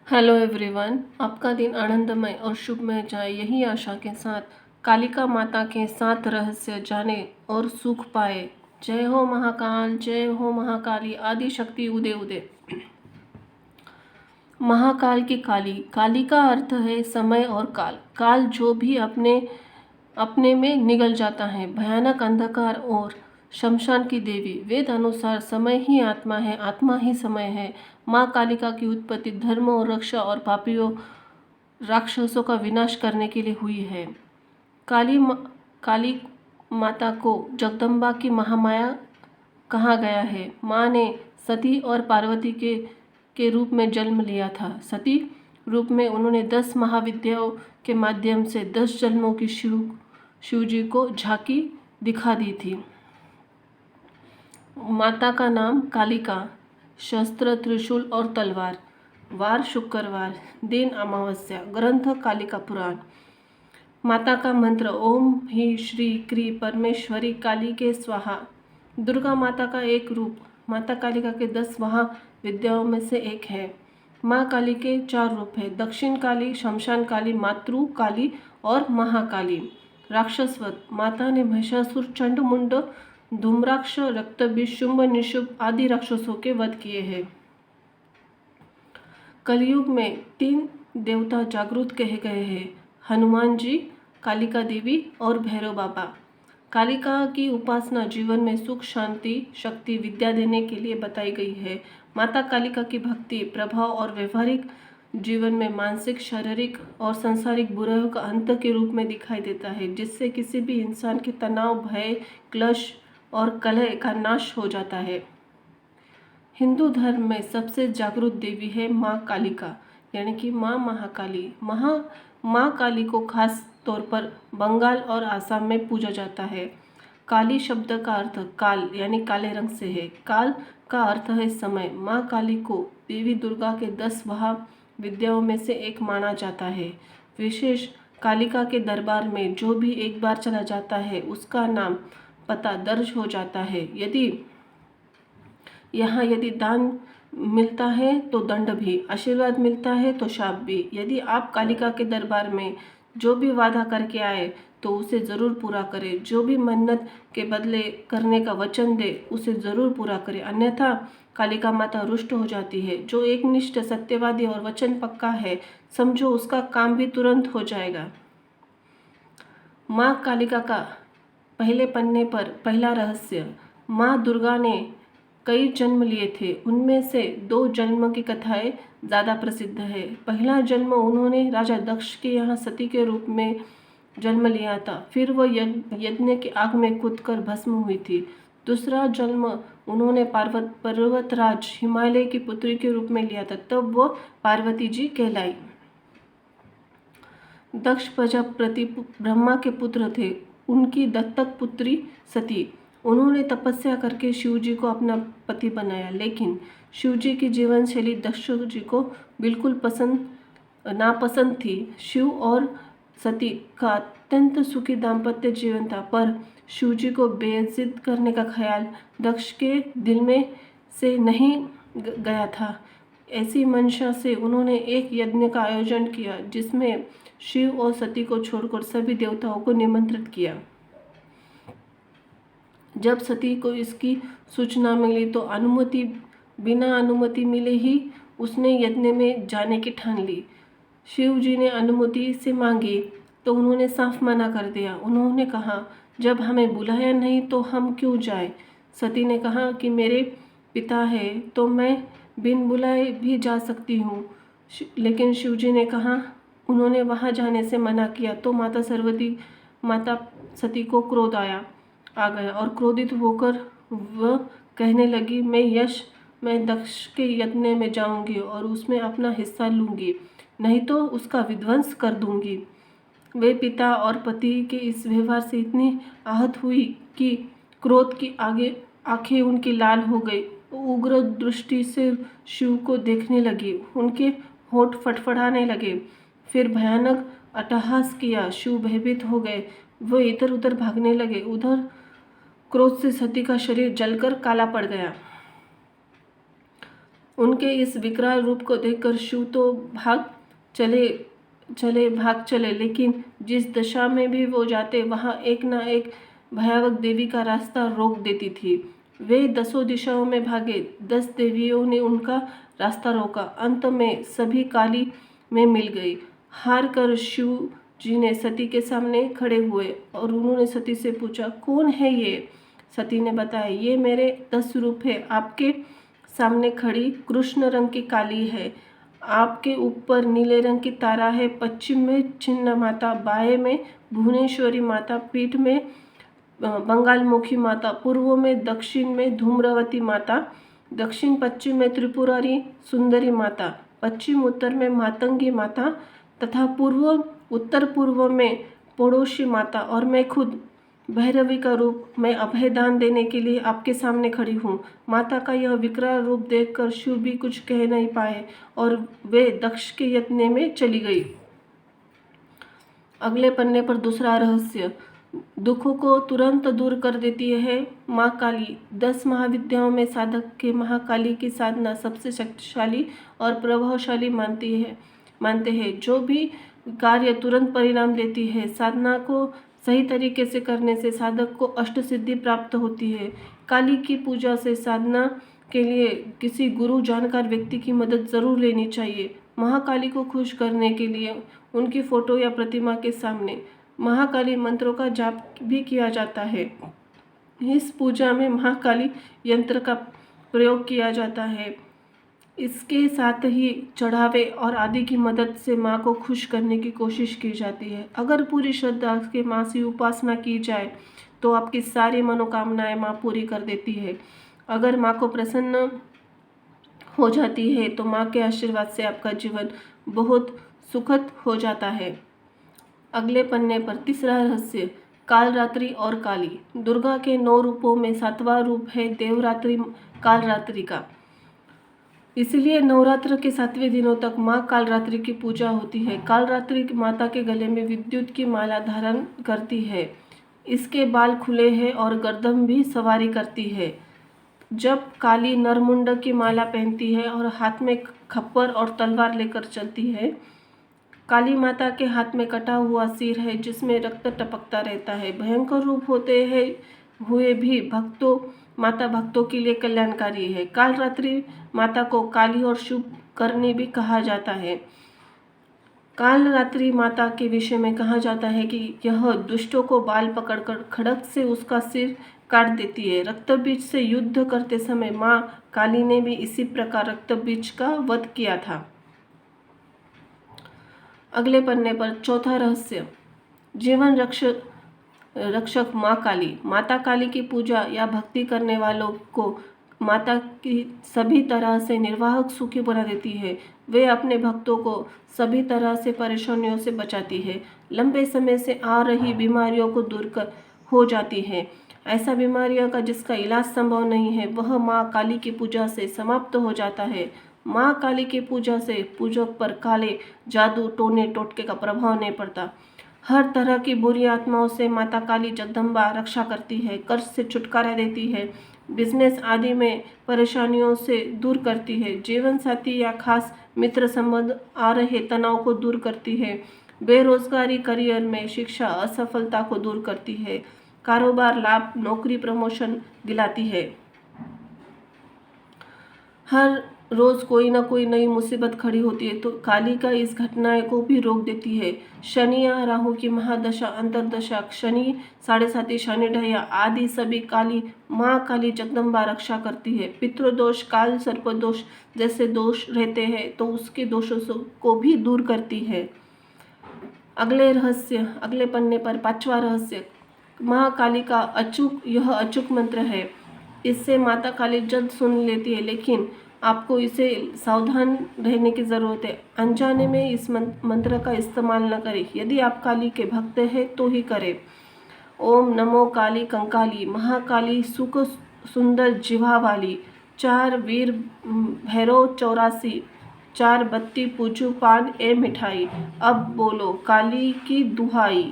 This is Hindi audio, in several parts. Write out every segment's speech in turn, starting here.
हेलो एवरीवन, आपका दिन आनंदमय और शुभमय जाए यही आशा के साथ कालिका माता के 7 रहस्य जाने और सुख पाए। जय हो महाकाल, जय हो महाकाली, आदि शक्ति उदय उदय। महाकाल की काली, काली का अर्थ है समय और काल। काल जो भी अपने अपने में निगल जाता है, भयानक अंधकार और शमशान की देवी। वेद अनुसार समय ही आत्मा है, आत्मा ही समय है। माँ कालिका की उत्पत्ति धर्म और रक्षा और पापियों राक्षसों का विनाश करने के लिए हुई है। काली माता को जगदम्बा की महामाया कहा गया है। माँ ने सती और पार्वती के रूप में जन्म लिया था। सती रूप में उन्होंने 10 महाविद्याओं के माध्यम से 10 जन्मों की शिव जी को झांकी दिखा दी थी। माता का नाम कालिका, शस्त्र त्रिशूल और तलवार, वार शुक्रवार, दिन अमावस्या, ग्रंथ कालिका पुराण। माता का मंत्र ओम ही श्री क्री परमेश्वरी काली के स्वाहा। दुर्गा माता का एक रूप, माता कालिका के 10 महाविद्याओं में से एक है। माँ काली के 4 रूप है, दक्षिण काली, शमशान काली, मातृ काली और महाकाली। राक्षसवध, माता ने महिषासुर, चंडमुंड, धूम्राक्ष, रक्तबीज, शुंभ, निशुंभ आदि राक्षसों के वध किए हैं। कलयुग में 3 देवता जागृत कहे गए हैं, हनुमान जी, कालिका देवी और भैरव बाबा। कालिका की उपासना जीवन में सुख, शांति, शक्ति, विद्या देने के लिए बताई गई है। माता कालिका की भक्ति, प्रभाव और व्यवहारिक जीवन में मानसिक, शारीरिक और सांसारिक बुराइयों का अंत के रूप में दिखाई देता है, जिससे किसी भी इंसान के तनाव, भय, क्लेश और कलह का नाश हो जाता है। हिंदू धर्म में सबसे जागृत देवी है माँ कालिका, यानी कि माँ महाकाली। माँ काली को खास तौर पर बंगाल और आसाम में पूजा जाता है। काली शब्द का अर्थ काल यानी काले रंग से है। काल का अर्थ है समय। माँ काली को देवी दुर्गा के 10 महाविद्याओं में से एक माना जाता है। विशेष, कालिका के दरबार में जो भी एक बार चला जाता है उसका नाम पता दर्ज हो जाता है। यदि दान मिलता है तो दंड भी, आशीर्वाद मिलता है तो शाप भी। यदि आप कालिका के दरबार में जो भी वादा करके आए तो उसे ज़रूर पूरा करें। जो भी मन्नत के बदले करने का वचन दे उसे ज़रूर पूरा करें, अन्यथा कालिका माता रुष्ट हो जाती है। जो एकनिष्ठ, सत्यवादी और वचन पक्का है, समझो उसका काम भी तुरंत हो जाएगा। माँ कालिका का पहले पन्ने पर पहला रहस्य। माँ दुर्गा ने कई जन्म लिए थे, उनमें से 2 जन्म की कथाएं ज़्यादा प्रसिद्ध है। पहला जन्म उन्होंने राजा दक्ष के यहाँ सती के रूप में जन्म लिया था, फिर वह यज्ञ की आग में कूदकर भस्म हुई थी। दूसरा जन्म उन्होंने पर्वतराज हिमालय की पुत्री के रूप में लिया था, तब वह पार्वती जी कहलाई। दक्ष प्रजापति ब्रह्मा के पुत्र थे, उनकी दत्तक पुत्री सती। उन्होंने तपस्या करके शिव जी को अपना पति बनाया, लेकिन शिव जी की जीवन शैली दक्ष जी को बिल्कुल नापसंद थी। शिव और सती का अत्यंत सुखी दाम्पत्य जीवन था, पर शिव जी को बेइज्जत करने का ख्याल दक्ष के दिल में से नहीं गया था। ऐसी मंशा से उन्होंने एक यज्ञ का आयोजन किया, जिसमें शिव और सती को छोड़कर सभी देवताओं को निमंत्रित किया। जब सती को इसकी सूचना मिली तो बिना अनुमति मिले ही उसने यज्ञ में जाने की ठान ली। शिव जी ने अनुमति से मांगी तो उन्होंने साफ मना कर दिया। उन्होंने कहा, जब हमें बुलाया नहीं तो हम क्यों जाए। सती ने कहा कि मेरे पिता है तो मैं बिन बुलाए भी जा सकती हूँ, लेकिन शिव जी ने कहा, उन्होंने वहाँ जाने से मना किया तो माता सती को क्रोध आ गया और क्रोधित होकर वह कहने लगी, मैं दक्ष के यज्ञ में जाऊंगी और उसमें अपना हिस्सा लूंगी, नहीं तो उसका विध्वंस कर दूंगी। वे पिता और पति के इस व्यवहार से इतनी आहत हुई कि क्रोध की आगे आंखें उनकी लाल हो गई। उग्र दृष्टि से शिव को देखने लगी, उनके होठ फड़फड़ाने लगे, फिर भयानक अट्टहास किया। शिव भयभीत हो गए, वे इधर उधर भागने लगे। उधर क्रोध से सती का शरीर जलकर काला पड़ गया। उनके इस विकराल रूप को देखकर शिव तो भाग चले, लेकिन जिस दशा में भी वो जाते वहाँ एक न एक भयावह देवी का रास्ता रोक देती थी। वे 10 दिशाओं में भागे, 10 देवियों ने उनका रास्ता रोका। अंत में सभी काली में मिल गई। हार कर शिव जी ने सती के सामने खड़े हुए और उन्होंने सती से पूछा, कौन है ये? सती ने बताया, ये मेरे 10 रूप है। आपके सामने खड़ी कृष्ण रंग की काली है, आपके ऊपर नीले रंग की तारा है, पश्चिम में छिन्न माता, बाएं में भुवनेश्वरी माता, पीठ में बंगालमुखी माता, पूर्व में दक्षिण में धूम्रवती माता, दक्षिण पश्चिम में त्रिपुरारी सुंदरी माता, पश्चिम उत्तर में मातंगी माता तथा पूर्व उत्तर पूर्व में पड़ोसी माता और मैं खुद भैरवी का रूप मैं अभय दान देने के लिए आपके सामने खड़ी हूँ। माता का यह विकराल रूप देखकर शिव भी कुछ कह नहीं पाए और वे दक्ष के यत्न में चली गई। अगले पन्ने पर दूसरा रहस्य। दुखों को तुरंत दूर कर देती है माँ काली। 10 महाविद्याओं में साधक के महाकाली की साधना सबसे शक्तिशाली और प्रभावशाली मानते हैं। जो भी कार्य तुरंत परिणाम देती है। साधना को सही तरीके से करने से साधक को अष्ट सिद्धि प्राप्त होती है। काली की पूजा से साधना के लिए किसी गुरु जानकार व्यक्ति की मदद जरूर लेनी चाहिए। महाकाली को खुश करने के लिए उनकी फोटो या प्रतिमा के सामने महाकाली मंत्रों का जाप भी किया जाता है। इस पूजा में महाकाली यंत्र का प्रयोग किया जाता है। इसके साथ ही चढ़ावे और आदि की मदद से माँ को खुश करने की कोशिश की जाती है। अगर पूरी श्रद्धा के माँ से उपासना की जाए तो आपकी सारी मनोकामनाएं माँ पूरी कर देती है। अगर माँ को प्रसन्न हो जाती है तो माँ के आशीर्वाद से आपका जीवन बहुत सुखद हो जाता है। अगले पन्ने पर तीसरा रहस्य। कालरात्रि और काली। दुर्गा के 9 रूपों में 7वां रूप है देवरात्रि कालरात्रि का। इसलिए नवरात्र के 7वें दिनों तक माँ कालरात्रि की पूजा होती है। कालरात्रि माता के गले में विद्युत की माला धारण करती है। इसके बाल खुले हैं और गर्दन भी सवारी करती है। जब काली नरमुंड की माला पहनती है और हाथ में खप्पर और तलवार लेकर चलती है। काली माता के हाथ में कटा हुआ सिर है जिसमें रक्त टपकता रहता है। भयंकर रूप होते हैं हुए भी माता भक्तों के लिए कल्याणकारी है। कालरात्रि माता को काली और शुभ करनी भी कहा जाता है। कालरात्रि माता के विषय में कहा जाता है कि यह दुष्टों को बाल पकड़कर खड़क से उसका सिर काट देती है। रक्तबीज से युद्ध करते समय माँ काली ने भी इसी प्रकार रक्तबीज का वध किया था। अगले पन्ने पर चौथा रहस्य। जीवन रक्षक माँ काली। माता काली की पूजा या भक्ति करने वालों को माता की सभी तरह से निर्वाहक सुखी बना देती है। वे अपने भक्तों को सभी तरह से परेशानियों से बचाती है। लंबे समय से आ रही बीमारियों को दूर हो जाती है। ऐसा बीमारियों का जिसका इलाज संभव नहीं है वह माँ काली की पूजा से समाप्त हो जाता है। माँ काली की पूजा से पूजक पर काले जादू टोने टोटके का प्रभाव नहीं पड़ता। हर तरह की बुरी आत्माओं से माता काली जगदम्बा रक्षा करती है, कर्ज से छुटकारा देती है, बिजनेस आदि में परेशानियों से दूर करती है, जीवन साथी या खास मित्र संबंध आ रहे तनाव को दूर करती है, बेरोजगारी करियर में शिक्षा असफलता को दूर करती है, कारोबार लाभ नौकरी प्रमोशन दिलाती है। हर रोज कोई ना कोई नई मुसीबत खड़ी होती है तो काली का इस घटनाएं को भी रोक देती है। शनि या राहु की महादशा अंतरदशा शनि 7.5 शनि ढैया आदि सभी काली माँ काली जगदम्बा रक्षा करती है। पितृदोष काल सर्प दोष जैसे दोष रहते हैं तो उसके दोषों को भी दूर करती है। अगले पन्ने पर 5वां रहस्य। माँ काली का अचूक मंत्र है। इससे माता काली जल्द सुन लेती है लेकिन आपको इसे सावधान रहने की ज़रूरत है। अनजाने में इस मंत्र का इस्तेमाल न करें। यदि आप काली के भक्त हैं तो ही करें। ओम नमो काली कंकाली महाकाली सुख सुंदर जिह्वा वाली 4 वीर भैरव 84 4 बत्ती पूजू पान ए मिठाई अब बोलो काली की दुहाई।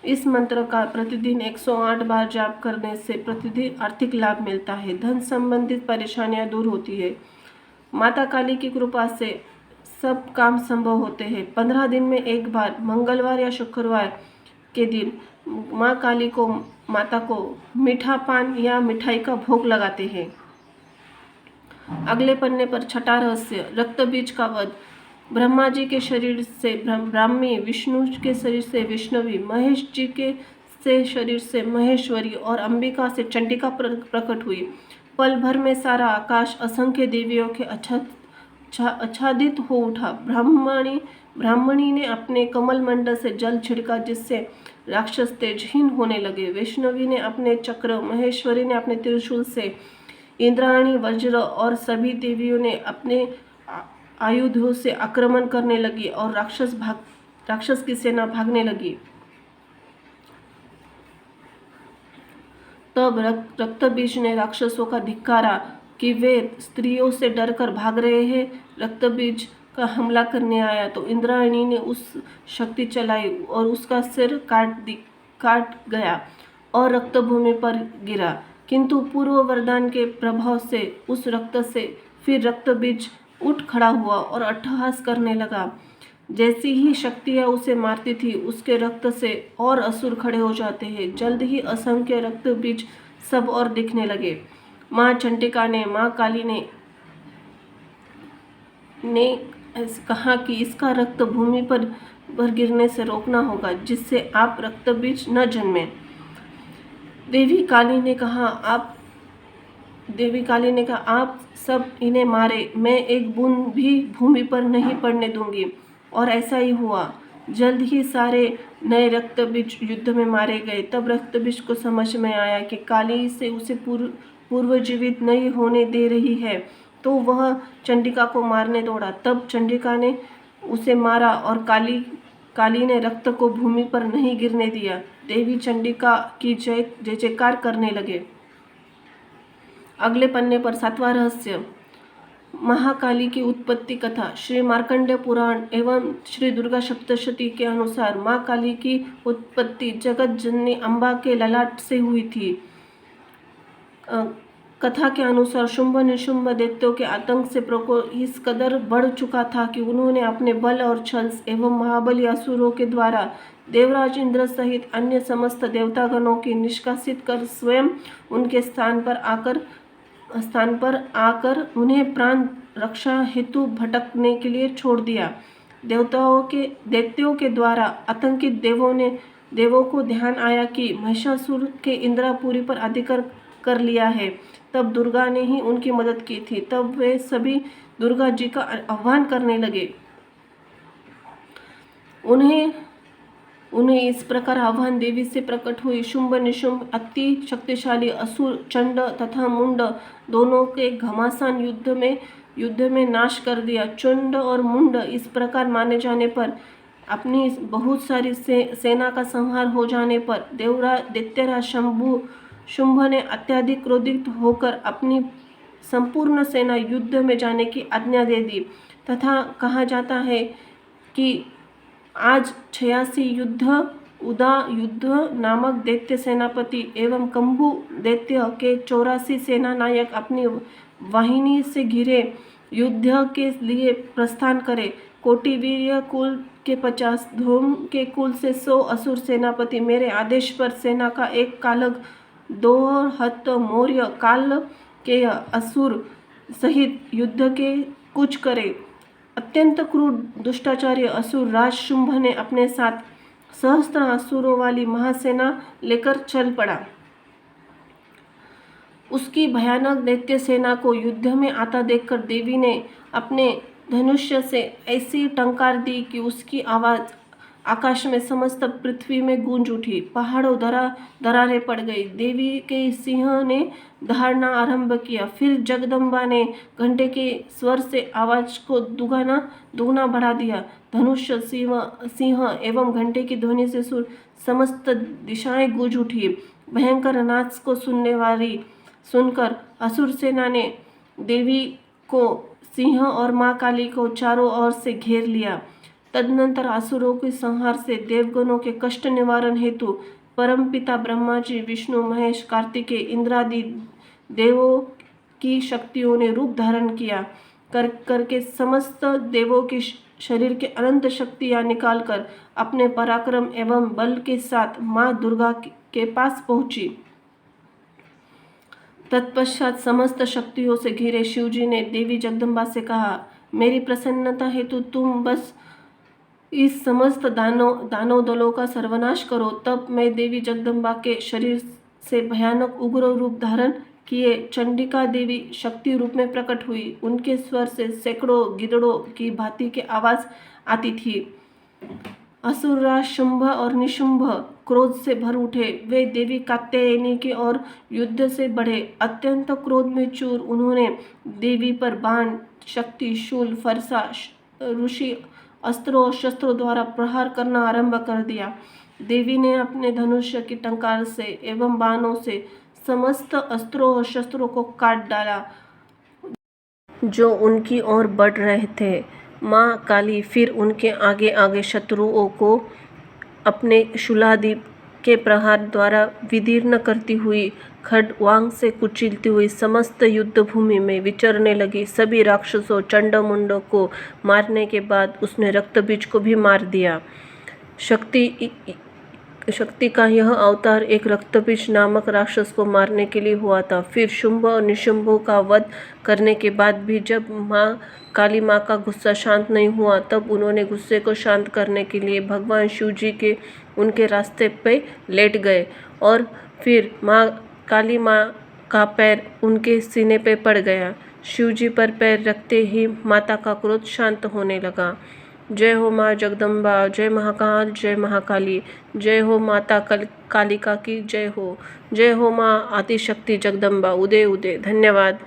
इस मंत्र का प्रतिदिन 108 बार जाप करने से प्रतिदिन आर्थिक लाभ मिलता है, धन संबंधित परेशानियां दूर होती है। माता काली की कृपा से सब काम संभव होते हैं। 15 दिन में एक बार मंगलवार या शुक्रवार के दिन माँ काली को माता को मीठा पान या मिठाई का भोग लगाते हैं। अगले पन्ने पर छठा रहस्य, रक्त बीज का वध। ब्रह्मा जी के शरीर से ब्राह्मी, विष्णु के शरीर से विष्णवी, महेश जी के से शरीर से महेश्वरी और अंबिका से चंडिका प्रकट हुई। पल भर में सारा आकाश असंख्य देवियों के आच्छादित हो उठा। ब्राह्मणी ने अपने कमल मंडल से जल छिड़का, जिससे राक्षस तेजहीन होने लगे। वैष्णवी ने अपने चक्र, महेश्वरी ने अपने त्रिशूल से, इंद्राणी, वज्र और सभी देवियों ने अपने आयुधों से आक्रमण करने लगी और राक्षस की सेना भागने लगी। तब रक्तबीज ने राक्षसों का धिक्कारा कि वे स्त्रियों से डरकर भाग रहे हैं। रक्तबीज का हमला करने आया तो इंद्रायणी ने उस शक्ति चलाई और उसका सिर काट गया और रक्तभूमि पर गिरा। किंतु पूर्व वरदान के प्रभाव से उस रक्त से फिर रक्तबीज उठ खड़ा हुआ और अट्टहास करने लगा। जैसी ही शक्तियाँ उसे मारती थी, उसके रक्त से और असुर खड़े हो जाते हैं। जल्द ही असंख्य रक्त बीज सब और दिखने लगे। माँ चंडिका ने, माँ काली ने कहा कि इसका रक्त भूमि पर गिरने से रोकना होगा, जिससे आप रक्त बीज न जन्मे। देवी काली ने कहा आप सब इन्हें मारे, मैं एक बूंद भी भूमि पर नहीं पड़ने दूंगी। और ऐसा ही हुआ। जल्द ही सारे नए रक्तबीज युद्ध में मारे गए। तब रक्तबीज को समझ में आया कि काली से उसे पूर्वजीवित नहीं होने दे रही है, तो वह चंडिका को मारने दौड़ा। तब चंडिका ने उसे मारा और काली ने रक्त को भूमि पर नहीं गिरने दिया। देवी चंडिका की जय जयकार करने लगे। अगले पन्ने पर सातवां रहस्य, महाकाली की उत्पत्ति कथा। श्री मार्कंडेय पुराण एवं श्री दुर्गा सप्तशती के अनुसार माँ काली की उत्पत्ति जगत जननी अम्बा के ललाट से हुई थी। कथा के अनुसार शुंभ निशुंभ दैत्यों के आतंक से प्रकोप इस कदर बढ़ चुका था कि उन्होंने अपने बल और छल एवं महाबली असुरों के द्वारा देवराज इंद्र सहित अन्य समस्त देवतागणों की निष्कासित कर स्वयं उनके स्थान पर आकर उन्हें प्राण रक्षा हेतु भटकने के लिए छोड़ दिया। दैत्यों के द्वारा आतंकित देवों को ध्यान आया कि महिषासुर के इंद्रपुरी पर अधिकार कर लिया है। तब दुर्गा ने ही उनकी मदद की थी। तब वे सभी दुर्गा जी का आह्वान करने लगे। उन्हें इस प्रकार आह्वान देवी से प्रकट हुई। शुंभ निशुंभ अति शक्तिशाली असुर चंड तथा मुंड दोनों के घमासान युद्ध में नाश कर दिया। चंड और मुंड इस प्रकार माने जाने पर अपनी बहुत सारी सेना का संहार हो जाने पर दैत्यराज शुंभ ने अत्यधिक क्रोधित होकर अपनी संपूर्ण सेना युद्ध में जाने की आज्ञा दे दी तथा कहा जाता है कि आज 86 युद्ध नामक दैत्य सेनापति एवं कंबु दैत्य के 84 सेना नायक अपनी वाहिनी से घिरे युद्ध के लिए प्रस्थान करे। कोटिवीर्य कुल के 50, धूम के कुल से 100 असुर सेनापति मेरे आदेश पर सेना का एक कालग 2 हत मौर्य काल के असुर सहित युद्ध के कुछ करे। अत्यंत क्रूर दुष्टाचार्य असुर राज शुंभ ने अपने साथ सहस्त्र असुरों वाली महासेना लेकर चल पड़ा। उसकी भयानक दैत्य सेना को युद्ध में आता देखकर देवी ने अपने धनुष्य से ऐसी टंकार दी कि उसकी आवाज आकाश में समस्त पृथ्वी में गूंज उठी। पहाड़ों दरारें पड़ गई। देवी के सिंह ने दहाड़ना आरंभ किया। फिर जगदम्बा ने घंटे के स्वर से आवाज को दुगना बढ़ा दिया। धनुष्य, सिंह एवं घंटे की ध्वनि से समस्त दिशाएं गूंज उठी। भयंकर नाच को सुनकर असुर सेना ने देवी को, सिंह और माँ काली को चारों ओर से घेर लिया। तदनंतर असुरों के संहार से देवगणों के कष्ट निवारण हेतु परमपिता ब्रह्मा जी, विष्णु, महेश, कार्तिकेय, इंद्रादि देवों की शक्तियों ने रूप धारण किया। करके समस्त देवों के शरीर के अनंत शक्तियाँ निकालकर अपने पराक्रम एवं बल के साथ माँ दुर्गा के पास पहुंची। तत्पश्चात समस्त शक्तियों से घिरे शिवजी ने देवी जगदम्बा से कहा, मेरी प्रसन्नता हेतु तुम बस इस समस्त दानव दलों का सर्वनाश करो। तब मैं देवी जगदम्बा के शरीर से भयानक उग्र रूप धारण किए चंडिका देवी शक्ति रूप में प्रकट हुई। उनके स्वर से सैकड़ों गिद्धड़ों की भांति की आवाज आती थी। असुरराज शुंभ और निशुंभ क्रोध से भर उठे। वे देवी कात्यायनी की ओर युद्ध से बढ़े। अत्यंत क्रोध में चूर उन्होंने देवी पर बाण, शक्ति, शूल, फरसा, ऋषि अस्त्रों और शस्त्रों द्वारा प्रहार करना आरंभ कर दिया। देवी ने अपने धनुष्य की टंकार से एवं बाणों से समस्त अस्त्रों और शस्त्रों को काट डाला जो उनकी ओर बढ़ रहे थे। माँ काली फिर उनके आगे आगे शत्रुओं को अपने शूलादि के प्रहार द्वारा विदीर्ण करती हुई खड्वांग से कुचलती हुई समस्त युद्ध भूमि में विचरने लगी। सभी राक्षसों चंड मुंडों को मारने के बाद उसने रक्तबीज को भी मार दिया। शक्ति का यह अवतार एक रक्तबीज नामक राक्षस को मारने के लिए हुआ था। फिर शुंभ और निशुंभ का वध करने के बाद भी जब काली माँ का गुस्सा शांत नहीं हुआ, तब उन्होंने गुस्से को शांत करने के लिए भगवान शिव जी के उनके रास्ते पे लेट गए और फिर काली माँ का पैर उनके सीने पे पड़ गया। शिव जी पर पैर रखते ही माता का क्रोध शांत होने लगा। जय हो माँ जगदम्बा, जय महाकाल, जय महाकाली, जय हो माता कालिका की जय हो माँ आदिशक्ति जगदम्बा, उदय उदय। धन्यवाद।